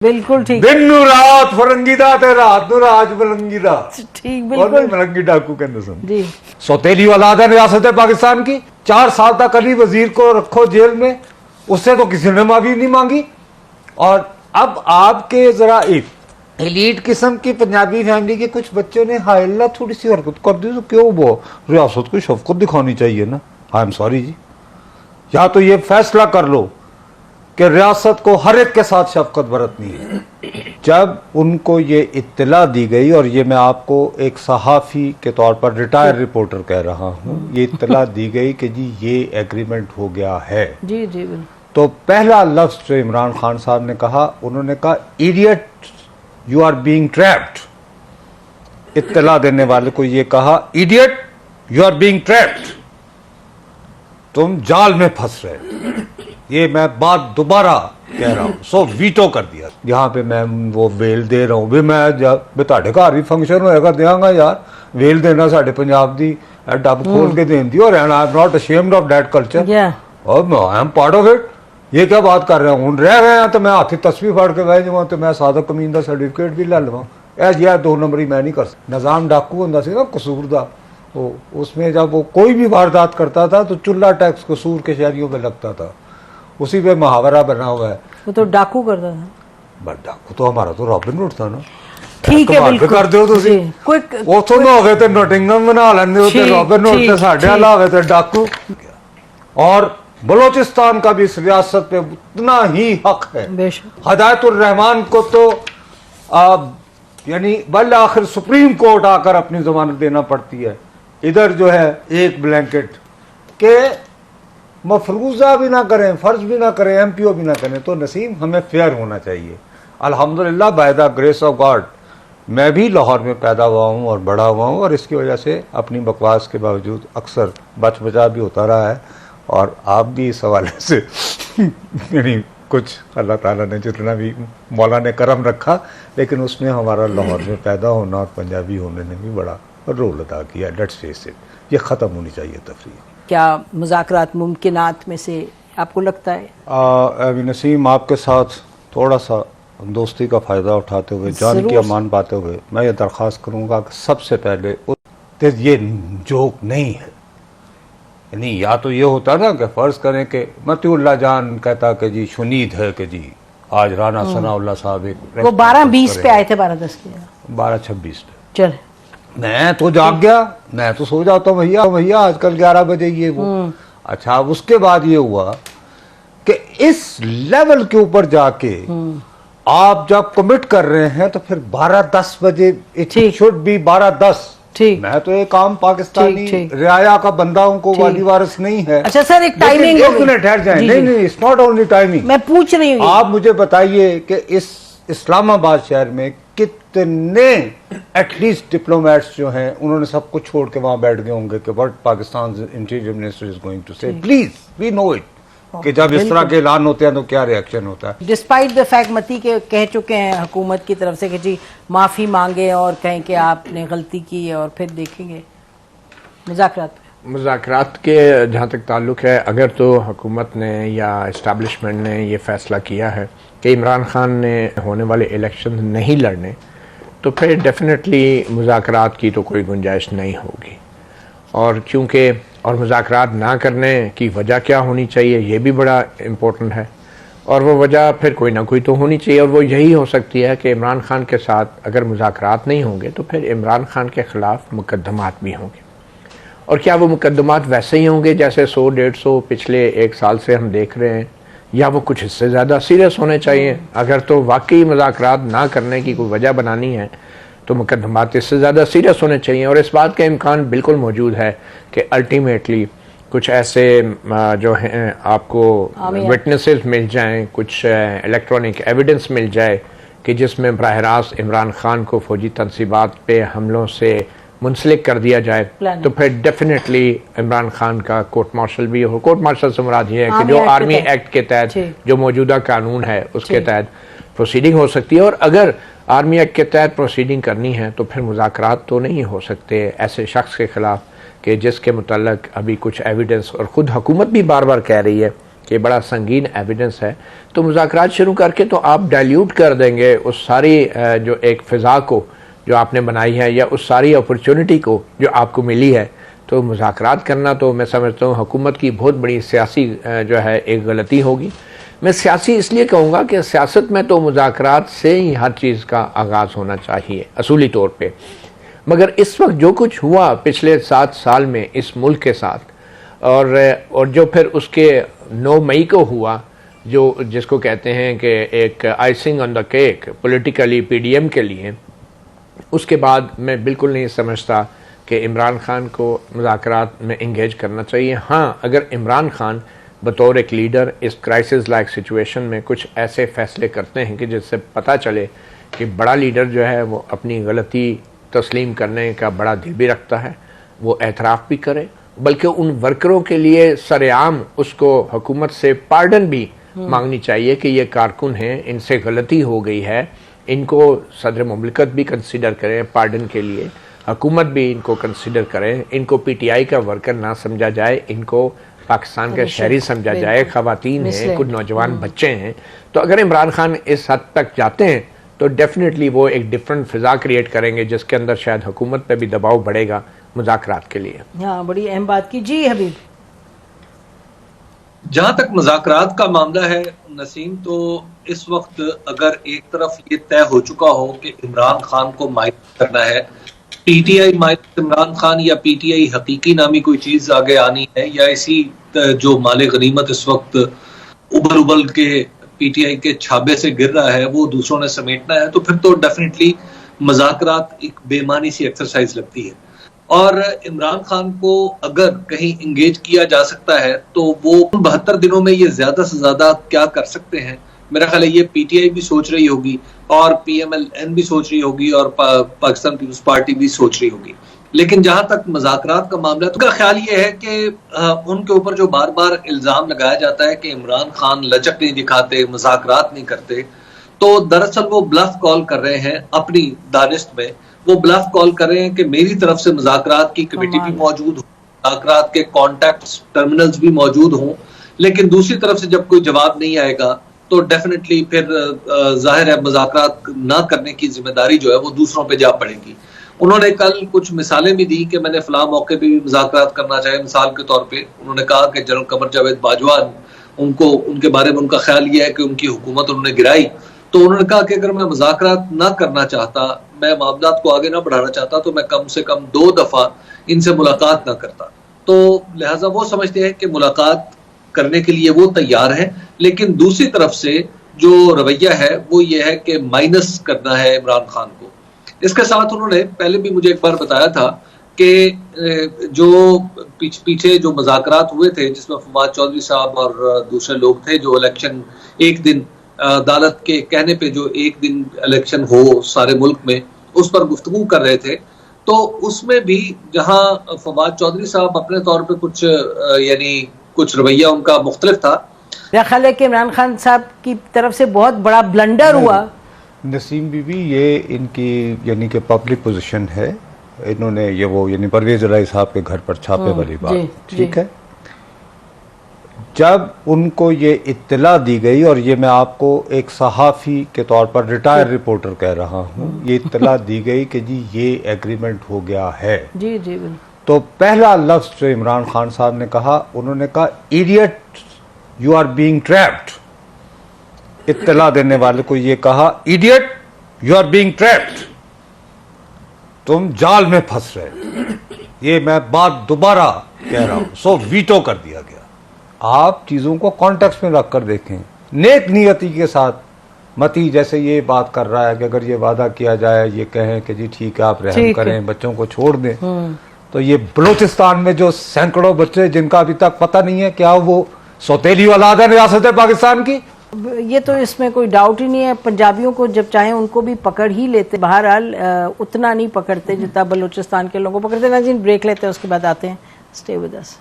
बिल्कुल ठीक, दिन नु रात फरंगीदा ते रात नु राज मलंगीदा, ठीक बिल्कुल मलंगी डाकू कहते सुन जी। सौतेली औलाद है रियासत पाकिस्तान की। 4 साल तक अली वजीर को रखो जेल में, उससे तो किसी ने माफी नहीं मांगी। और अब आपके जरा एक एलीट किस्म की पंजाबी फैमिली के कुछ बच्चों ने हाइल्ला थोड़ी सी हरकत कर दी, तो क्यों वो रियासत को शफकत दिखानी चाहिए ना। आई एम सॉरी जी, या तो ये फैसला कर लो कि रियासत को हर एक के साथ शफकत बरतनी है। जब उनको ये इत्तला दी गई, और ये मैं आपको एक सहाफ़ी के तौर पर रिटायर रिपोर्टर कह रहा हूँ, ये इत्तला दी गई कि जी ये एग्रीमेंट हो गया है, जी जी बिल्कुल, तो पहला लफ्ज़ जो इमरान खान साहब ने कहा, उन्होंने कहा idiot you are being trapped. इत्तला देने वाले को ये कहा idiot you are being trapped, तुम जाल में फंस रहे हो। ये मैं बात दोबारा कह रहा हूँ, सो वीटो कर दिया। यहाँ पे मैं वो वेल दे रहा हूँ भी, मैं जब ਤੁਹਾਡੇ घर भी फंक्शन होएगा देंगा यार, वेल देना साढ़े पंजाब दी डब खोल के देन दी, और I am not ashamed of that culture, और I am part of it. ये क्या बात कर रहे हूँ, रह गए हैं तो मैं हाथी तस्वीर फाड़ के बह जाऊँ, तो मैं सादा कमीन का सर्टिफिकेट भी ले लवा। यह 2 नंबरी मैं नहीं कर सकता। निजाम डाकू होंदा सी ना कसूर दा, वो उसमें जब वो कोई भी वारदात करता था तो चुल्ला टैक्स कसूर के शहरियों में लगता था, उसी पे मुहावरा बना हुआ है। वो तो डाकू करता था, बट डाकू तो हमारा तो रॉबिन हुड था ना। ठीक है बिल्कुल कर दो तुसी उथों ना होवे ते नोटिंगम बना लेंदे हो, ते रॉबिन हुड ते साडे वाला होवे ते डाकू। और बलोचिस्तान का भी इस रियासत पे उतना ही हक है। हिदायतुर रहमान को तो यानी बल आखिर सुप्रीम कोर्ट आकर अपनी जमानत देना पड़ती है। इधर जो है एक ब्लैंकेट के मफरूजा भी ना करें, फर्ज भी ना करें, एमपीओ भी ना करें, तो नसीम हमें फेयर होना चाहिए। अल्हम्दुलिल्लाह by the grace of God मैं भी लाहौर में पैदा हुआ हूँ और बड़ा हुआ हूँ, और इसकी वजह से अपनी बकवास के बावजूद अक्सर बच बचा भी होता रहा है। और आप भी इस हवाले से यानी कुछ अल्लाह ताला ने जितना भी मौला ने करम रखा, लेकिन उसमें हमारा लाहौर में पैदा होना और पंजाबी होने ने भी बड़ा रोल अदा किया। लेट्स फेस इट, ये ख़त्म होनी चाहिए तफरीक। क्या मुज़ाकरात मुमकिनात में से आपको लगता है? अभी नसीम आपके साथ थोड़ा सा दोस्ती का फ़ायदा उठाते हुए, जान की अमान पाते हुए, मैं ये दरख्वास्त करूँगा कि सबसे पहले ये जोक नहीं है। यानी या तो ये होता ना कि फ़र्ज़ करें कि मतीउल्लाह जान कहता कि जी शुनीद है कि जी आज राना सनाउल्लाह साहब एक वो 12:20 पे आए थे, 12:10 के 12:26 पे। चल मैं तो जाग गया, मैं तो सो जाता हूँ भैया आजकल 11 बजे ये वो। अच्छा, उसके बाद ये हुआ कि इस लेवल के ऊपर जाके आप जब कमिट कर रहे हैं तो फिर 12:10 बजे इट शुड बी 12:10। ठीक, मैं तो एक आम पाकिस्तानी रियाया का बंदा हूं, को वाली वारिस नहीं है। अच्छा सर, एक टाइमिंग, एक मिनट ठहर जाए। नहीं, इट्स नॉट ओनली टाइमिंग, मैं पूछ रही हूँ। आप मुझे बताइए कि इस इस्लामाबाद शहर में कितने एटलीस्ट डिप्लोमेट्स जो हैं उन्होंने सब कुछ छोड़ के वहां बैठ गए होंगे कि what Pakistan interior minister is going to say, please we know it, कि जब इस तरह के ऐलान होते हैं तो क्या रिएक्शन होता है। डिस्पाइट द फैक्ट मती के कह चुके हैं हुकूमत की तरफ से कि जी माफ़ी मांगे और कहें कि आपने गलती की है, और फिर देखेंगे मुज़ाकरात के जहाँ तक ताल्लुक़ है, अगर तो हुकूमत ने या इस्टेब्लिशमेंट ने ये फ़ैसला किया है कि इमरान खान ने होने वाले इलेक्शन नहीं लड़ने, तो फिर डेफिनेटली मुज़ाकरात की तो कोई गुंजाइश नहीं होगी। और क्योंकि और मुज़ाकरात ना करने की वजह क्या होनी चाहिए, ये भी बड़ा इम्पोर्टेंट है, और वो वजह फिर कोई ना कोई तो होनी चाहिए, और वो यही हो सकती है कि इमरान खान के साथ अगर मुज़ाकरात नहीं होंगे तो फिर इमरान खान के ख़िलाफ़ मुकदमात भी होंगे। और क्या वो मुकदमात वैसे ही होंगे जैसे 100-150 पिछले 1 साल से हम देख रहे हैं, या वो कुछ इससे ज़्यादा सीरियस होने चाहिए? अगर तो वाकई मुज़ाकरात ना करने की कोई वजह बनानी है तो मुकदमात इससे ज़्यादा सीरियस होने चाहिए। और इस बात का इम्कान बिल्कुल मौजूद है कि अल्टीमेटली कुछ ऐसे जो हैं आपको विटनेसेस मिल जाएं, कुछ इलेक्ट्रॉनिक एविडेंस मिल जाए कि जिसमें बराह रास्त इमरान खान को फ़ौजी तनसीबात पे हमलों से मुंसलिक कर दिया जाए, तो फिर डेफिनेटली इमरान खान का कोर्ट मार्शल भी हो। कोर्ट मार्शल से मुराद ये है कि जो आर्मी एक्ट के तहत जो मौजूदा कानून है उसके तहत प्रोसीडिंग हो सकती है। और अगर आर्मी एक्ट के तहत प्रोसीडिंग करनी है तो फिर मुज़ाकरात तो नहीं हो सकते ऐसे शख्स के ख़िलाफ़ कि जिसके मुतल्लक अभी कुछ एविडेंस, और ख़ुद हुकूमत भी बार बार कह रही है कि बड़ा संगीन एविडेंस है, तो मुज़ाकरात शुरू करके तो आप डाइल्यूट कर देंगे उस सारी जो एक फ़िज़ा को जो आपने बनाई है या उस सारी अपॉर्चुनिटी को जो आपको मिली है। तो मुज़ाकरात करना तो मैं समझता हूँ हुकूमत की बहुत बड़ी सियासी जो है एक गलती होगी। मैं सियासी इसलिए कहूँगा कि सियासत में तो मुज़ाकरात से ही हर चीज़ का आगाज़ होना चाहिए असूली तौर पे, मगर इस वक्त जो कुछ हुआ पिछले 7 साल में इस मुल्क के साथ, और जो फिर उसके 9 मई को हुआ, जो जिसको कहते हैं कि एक icing on the cake politically PDM के लिए, उसके बाद मैं बिल्कुल नहीं समझता कि इमरान खान को मुज़ाकरात में इंगेज करना चाहिए। हाँ, अगर इमरान खान बतौर एक लीडर इस क्राइसिस लाइक सिचुएशन में कुछ ऐसे फैसले करते हैं कि जिससे पता चले कि बड़ा लीडर जो है वो अपनी गलती तस्लीम करने का बड़ा दिल भी रखता है, वो एतराफ़ भी करे, बल्कि उन वर्करों के लिए सरेआम उसको हुकूमत से पार्डन भी मांगनी चाहिए कि ये कारकुन हैं, इनसे गलती हो गई है, इनको सदर मुमलिकत भी कंसिडर करें पार्डन के लिए, हुकूमत भी इनको कंसिडर करें, इनको PTI का वर्कर ना समझा जाए, इनको पाकिस्तान का शहरी समझा जाए, ख़वातीन हैं, कुछ नौजवान बच्चे हैं। तो अगर इमरान खान इस हद तक जाते हैं तो डेफिनेटली वो एक डिफरेंट फ़िज़ा क्रिएट करेंगे जिसके अंदर शायद हुकूमत पे भी दबाव बढ़ेगा मुज़ाकरात के लिए। हाँ, बड़ी अहम बात की जी हबीब। जहां तक मुज़ाकरात का मामला है नसीम, तो इस वक्त अगर एक तरफ ये तय हो चुका हो कि इमरान खान को माइनस करना है, PTI माइनस इमरान खान या PTI हकीकी नामी कोई चीज आगे आनी है, या इसी जो माले गनीमत इस वक्त उबल उबल के PTI के छाबे से गिर रहा है वो दूसरों ने समेटना है, तो फिर तो डेफिनेटली मुज़ाकरात एक बेमानी सी एक्सरसाइज लगती है। और इमरान खान को अगर कहीं इंगेज किया जा सकता है तो वो 72 दिनों में ये ज्यादा से ज्यादा क्या कर सकते हैं, मेरा ख्याल है ये PTI भी सोच रही होगी और PMLN भी सोच रही होगी और पाकिस्तान पीपल्स पार्टी भी सोच रही होगी। लेकिन जहां तक मुज़ाकरात का मामला है तो उनका ख्याल ये है कि उनके ऊपर जो बार बार इल्जाम लगाया जाता है कि इमरान खान लचक नहीं दिखाते, मुज़ाकरात नहीं करते, तो दरअसल वो ब्लफ कॉल कर रहे हैं अपनी दानिश्त में। वो ब्लफ कॉल कर रहे हैं कि मेरी तरफ से मुज़ाकरात की कमेटी भी मौजूद हो, मुज़ाकरात के कॉन्टैक्ट टर्मिनल्स भी मौजूद हों, लेकिन दूसरी तरफ से जब कोई जवाब नहीं आएगा तो डेफिनेटली फिर जाहिर है मुज़ाकरात ना करने की जिम्मेदारी जो है वो दूसरों पे जा पड़ेगी। उन्होंने कल कुछ मिसालें भी दी कि मैंने फलां मौके पे भी मुज़ाकरात करना चाहे। मिसाल के तौर पे उन्होंने कहा कि जनरल कमर जावेद बाजवा, उनको उनके बारे में उनका ख्याल यह है कि उनकी हुकूमत उन्होंने गिराई, तो उन्होंने कहा कि अगर मैं मुज़ाकरात ना करना चाहता, मैं मामलात को आगे ना बढ़ाना चाहता, तो मैं कम से कम 2 दफा इनसे मुलाकात ना करता। तो लिहाजा वो समझते हैं कि मुलाकात करने के लिए वो तैयार है, लेकिन दूसरी तरफ से जो रवैया है वो ये है कि माइनस करना है इमरान खान को। इसके साथ उन्होंने पहले भी मुझे एक बार बताया था कि जो पीछे जो मुज़ाकरात हुए थे जिसमें फवाद चौधरी साहब और दूसरे लोग थे, जो इलेक्शन एक दिन अदालत के कहने पे जो एक दिन इलेक्शन हो सारे मुल्क में, उस पर गुफ्तगू कर रहे थे, तो उसमें भी जहां फवाद चौधरी साहब अपने तौर पे कुछ यानी कुछ रवैया उनका मुख्तलिफ था। मेरा ख्याल है कि इमरान खान साहब की तरफ से बहुत बड़ा ब्लंडर हुआ। नसीम बीबी, ये इनकी यानी कि पब्लिक पोजीशन है, इन्होंने ये वो यानी परवेज इलाही साहब के घर पर छापे वाली बात, ठीक है। जब उनको ये इत्तला दी गई, और ये मैं आपको एक सहाफ़ी के तौर पर रिटायर रिपोर्टर कह रहा हूँ, ये इत्तला दी गई कि जी ये एग्रीमेंट हो गया है, जी जी, तो पहला लफ्ज़ जो इमरान खान साहब ने कहा, उन्होंने कहा idiot you are being trapped. इत्तला देने वाले को ये कहा idiot you are being trapped, तुम जाल में फंस रहे। ये मैं बात दोबारा कह रहा हूं, सो वीटो कर दिया गया। आप चीजों को कॉन्टेक्स्ट में रखकर देखें, नेक नियति के साथ मती जैसे ये बात कर रहा है कि अगर ये वादा किया जाए, ये कहें कि जी ठीक है आप रहम करें, बच्चों को छोड़ दें, तो ये बलूचिस्तान में जो सैकड़ों बच्चे जिनका अभी तक पता नहीं है क्या वो सौतेली औलाद है रियासत पाकिस्तान की, ये तो इसमें कोई डाउट ही नहीं है। पंजाबियों को जब चाहे उनको भी पकड़ ही लेते, बहरहाल उतना नहीं पकड़ते जितना बलूचिस्तान के लोगों को पकड़ते। नाज़रीन, ब्रेक लेते हैं, उसके बाद आते हैं। Stay with us.